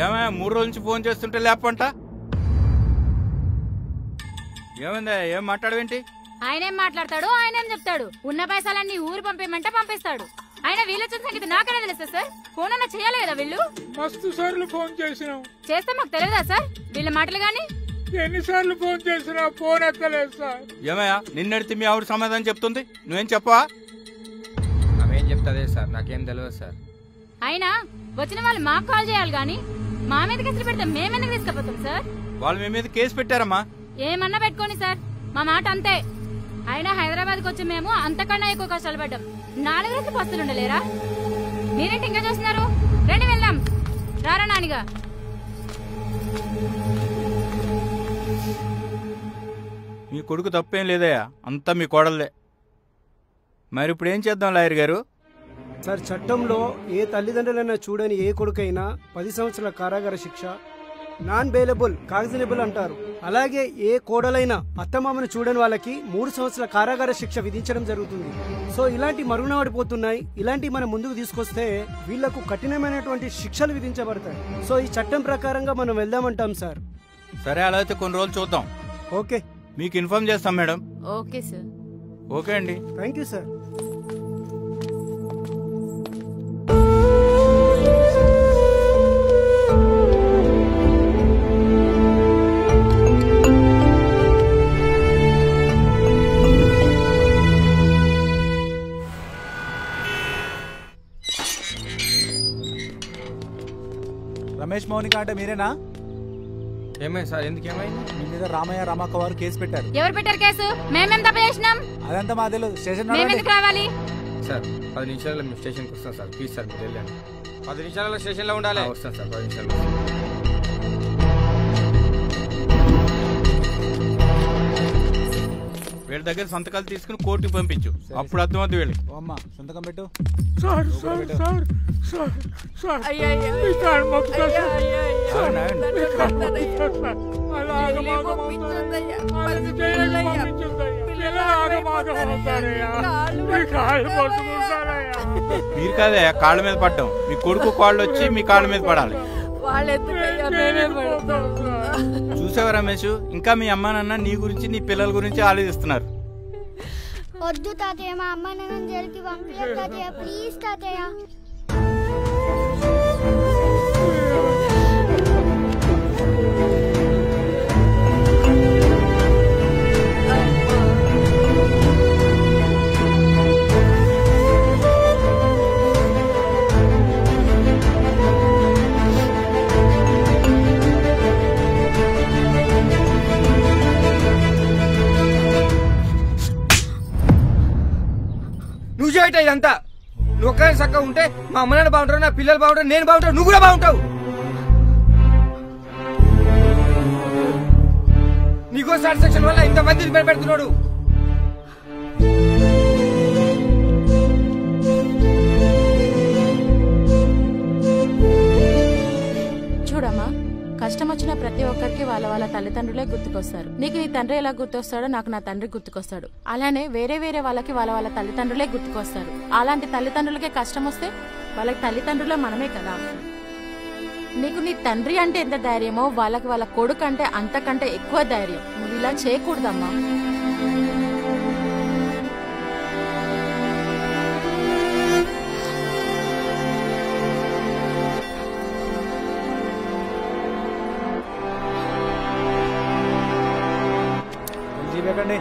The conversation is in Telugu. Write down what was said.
ఏమయ్యా 3 రోజుల నుంచి ఫోన్ చేస్తుంటే లేపంట ఏమైందా? ఏం మాట్లాడవేంటి? ఆయనేం మాట్లాడతాడు, ఆయనేం చెప్తాడు. ఉన్న పైసలన్నీ ఊరు పంపేయమంటే పంపిస్తాడు. ఆయన వీళ్ళు వచ్చిన సంగతి నాకనే తెలుస్తా సార్. ఫోన్ అన్నా చేయాలి కదా వీళ్ళు. మస్తు సార్లు ఫోన్ చేసినాం, చేస్తే మాకు తెలియదా సార్ వీళ్ళ మాటలు గాని? ఎన్నిసార్లు ఫోన్ చేసినా ఫోన్ ఎక్కలేదు సార్. ఏమయ్యా నిన్నడితే మీ ఆవిడ సమాధానం చెప్తుంది, నువ్వేం చెప్పవా? అవేం చెప్తాదే సార్, నాకేం తెలియదు సార్. అయినా వచ్చిన వాళ్ళు మాకు కాల్ చేయాలి గాని మా మీద కేసులు పెడితే మేమెందుకు తీసుకుపోతాం సార్? వాళ్ళు మీ మీద కేసు పెట్టారమ్మా. ఏమన్నా పెట్టుకోండి సార్, మా మాట అంతే. అయినా హైదరాబాద్ కు వచ్చి మేము అంతకన్నా ఎక్కువ కష్టాలు పడ్డాం. 4 రోజులు బస్సులు ఉండలేరా? మీరేంటి ఇంకా చూస్తున్నారు? రండి వెళ్దాం. రారా నానిగా. మీ కొడుకు తప్పేం లేదయ్యా, అంతా మీ కోడలదే. మరి ఇప్పుడు ఏం చేద్దాం లాయర్ గారు? సార్, చట్టంలో ఏ తల్లిదండ్రులైనా చూడని ఏ కొడుకైనా 10 సంవత్సరాల కారాగార శిక్ష, నాన్ బెయిలబుల్ కాగ్జినబుల్ అంటారు. అలాగే ఏ కోడలైనా అత్తమామను చూడని వాళ్ళకి 3 సంవత్సరాల కారాగార శిక్ష విధించడం జరుగుతుంది. సో ఇలాంటి మరుగున పడిపోతున్నాయి. ఇలాంటి మనం ముందుకు తీసుకొస్తే వీళ్లకు కఠినమైనటువంటి శిక్షలు విధించబడతాయి. సో ఈ చట్టం ప్రకారంగా మనం వెళ్దామంటాం సార్. సరే, అలా అయితే కొన్ని రోజులు చూద్దాం. ఓకే, మీకు ఇన్ఫార్మ్ చేస్తాం మేడం. Okay sir. ఓకే అండి, thank you sir. Ramesh Mounika అంటే మీరేనా? ఏమైంది సార్, ఎందుకు ఏమైంది? మీ మీద రామయ్య రామక్క వారు కేసు పెట్టారు. ఎవరు పెట్టారు కేసు? మేమేం తప్పు చేసినాం? అదంతా మా తెలియదు. స్టేషన్ మేమెందుకు రావాలి సార్? 10 నిమిషాలలో మేము స్టేషన్కి వస్తాం సార్. ప్లీజ్ సార్ మీరు వెళ్ళండి. 10 నిమిషాలలో స్టేషన్లో ఉండాలి. వస్తాం సార్, 10 నిమిషాలు. వీళ్ళ దగ్గర సంతకాలు తీసుకుని కోర్టుకు పంపించు, అప్పుడు అర్థమవుతుంది వీళ్ళకి. అమ్మ సంతకం పెట్టు. Sir sir sir sir sir మీరు కాదే కాళ్ళ మీద పడ్డాం, మీ కొడుకు కాళ్ళు వచ్చి మీ కాళ్ళ మీద పడాలి. చూసావా రమేష్, ఇంకా మీ అమ్మా నాన్న నీ గురించి నీ పిల్లల గురించి ఆలోచిస్తున్నారు. వద్దు తాతయ్య, మా అమ్మ నాన్న జైలుకి పంపించు తాతయ్య, ప్లీజ్ తాతయ్య. నువ్వు చేయట ఇదంతా. నువ్వు ఒక్కరి చక్కగా ఉంటే మా అమ్మ నాన్న బాగుంటారు, నా పిల్లలు బాగుంటారు, నేను బాగుంటాను, నువ్వు కూడా బాగుంటావు. నీకో సాటిస్ఫాక్షన్ వల్ల ఇంతమందిని పెడుతున్నాడు. చూడమ్మా, కష్టం వచ్చిన ప్రతి ఒక్కరికి వాళ్ళ వాళ్ళ తల్లిదండ్రులే గుర్తుకొస్తారు. నీకు నీ తండ్రి ఎలా గుర్తొస్తాడో నాకు నా తండ్రి గుర్తుకొస్తాడు. అలానే వేరే వేరే వాళ్ళకి వాళ్ళ వాళ్ళ తల్లిదండ్రులే గుర్తుకొస్తారు. అలాంటి తల్లిదండ్రులకే కష్టం వస్తే వాళ్ళకి తల్లిదండ్రులే మనమే కదా. నీకు నీ తండ్రి అంటే ఎంత ధైర్యమో వాళ్ళకి వాళ్ళ కొడుకు అంటే అంతకంటే ఎక్కువ ధైర్యం. నువ్వు ఇలా చేయకూడదమ్మా. పెట్టండి.